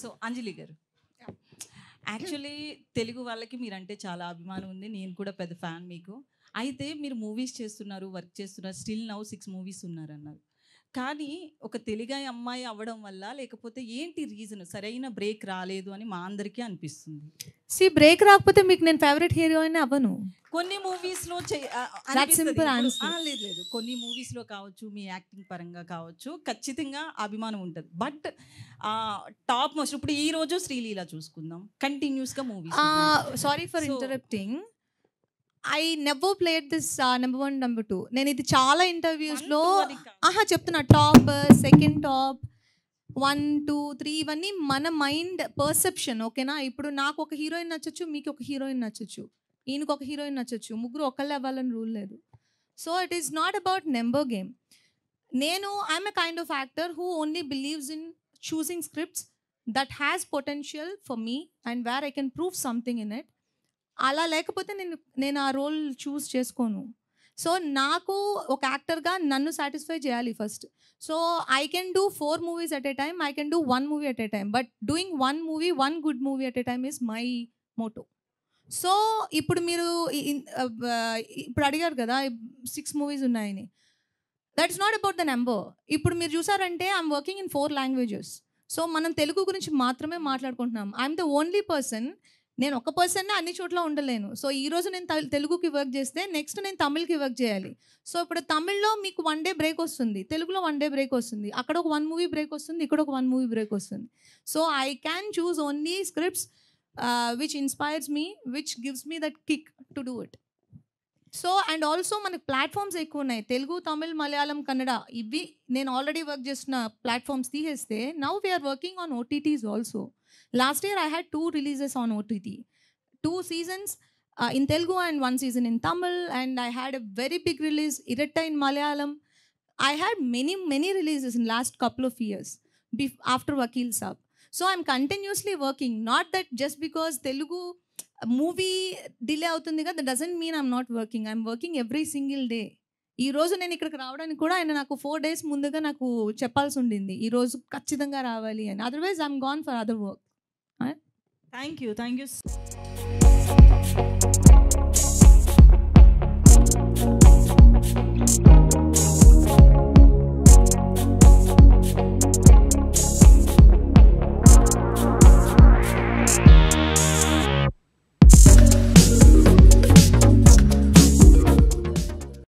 So అంజలి గారు, actually Telugu వాళ్ళకి మీరంటే చాలా అభిమానం ఉంది, నేను కూడా పెద్ద ఫ్యాన్ మీకు. అయితే మీరు మూవీస్ చేస్తున్నారు, వర్క్ చేస్తున్నారు, స్టిల్ నౌ 6 మూవీస్ ఉన్నారన్నారు. కానీ ఒక తెలుగు అమ్మాయి అవ్వడం వల్ల లేకపోతే ఏంటి రీజన్, సరైన బ్రేక్ రాలేదు అని మా అందరికీ అనిపిస్తుంది. బ్రేక్ రాకపోతే మీకు నేను ఫేవరెట్ హీరోయిన్ అవ్వను. కొన్ని మూవీస్లో లేదు, కొన్ని మూవీస్లో కావచ్చు, మీ యాక్టింగ్ పరంగా కావచ్చు, ఖచ్చితంగా అభిమానం ఉంటుంది. బట్ టాప్ మోస్ట్ ఇప్పుడు ఈ రోజు శ్రీలీల చూసుకుందాం, కంటిన్యూస్గా movies. Sorry for interrupting, I never played this number 1 number 2. నేను ఇది చాలా ఇంటర్వ్యూస్లో చెప్తున్నా, టాప్, సెకండ్ టాప్, 1, 2, 3 ఇవన్నీ మన మైండ్ పర్సెప్షన్, ఓకేనా? ఇప్పుడు నాకు ఒక హీరోయిన్ నచ్చచ్చు, మీకు ఒక హీరోయిన్ నచ్చచ్చు, ఈయనకు ఒక హీరోయిన్ నచ్చచ్చు, ముగ్గురు ఒకళ్ళే అవ్వాలని రూల్ లేదు. So it is not about number game. I'm a kind of actor who only believes in choosing scripts that has potential for me and where I can prove something in it. అలా లేకపోతే నేను ఆ role చూస్ చేసుకోను. So నాకు ఒక యాక్టర్గా నన్ను satisfy చేయాలి first. So I can do 4 movies at a time, I can do 1 movie at a time, but doing 1 movie, 1 good movie at a time is my Moto. So ఇప్పుడు మీరు ఇప్పుడు అడిగారు కదా 6 మూవీస్ ఉన్నాయని, that is not about the number. ఇప్పుడు మీరు చూసారంటే I'm working in 4 languages. So మనం తెలుగు గురించి మాత్రమే మాట్లాడుకుంటున్నాం. ఐఎమ్ ద ఓన్లీ పర్సన్, నేను ఒక పర్సన్ అన్ని చోట్ల ఉండలేను. సో ఈరోజు నేను తెలుగుకి వర్క్ చేస్తే నెక్స్ట్ నేను తమిళ్కి వర్క్ చేయాలి. సో ఇప్పుడు తమిళ్లో మీకు 1 డే బ్రేక్ వస్తుంది, తెలుగులో 1 డే బ్రేక్ వస్తుంది, అక్కడ ఒక 1 మూవీ బ్రేక్ వస్తుంది, ఇక్కడ ఒక 1 మూవీ బ్రేక్ వస్తుంది. So I can choose only scripts which inspires me, which gives me that kick to do it. So and also మనకి ప్లాట్ఫామ్స్ ఎక్కువ ఉన్నాయి, తెలుగు, తమిళ్, మలయాళం, కన్నడ. ఇవి నేను ఆల్రెడీ వర్క్ చేసిన ప్లాట్ఫామ్స్ తీసేస్తే now we are working on OTTs also. Last year I had 2 releases on OTT, 2 seasons in Telugu and 1 season in Tamil, and I had a very big release, Iratta in Malayalam. I had many releases in last couple of years after Vakil Saab. So I'm continuously working, not that just because Telugu movie delay avutundi kada, that doesn't mean I'm not working. I'm working every single day. ఈ రోజు నేను ఇక్కడికి రావడానికి కూడా ఆయన నాకు 4 days ముందుగా నాకు చెప్పాల్సి ఉండింది, ఈ రోజు ఖచ్చితంగా రావాలి అని. Otherwise I'm gone for other work. Thank you.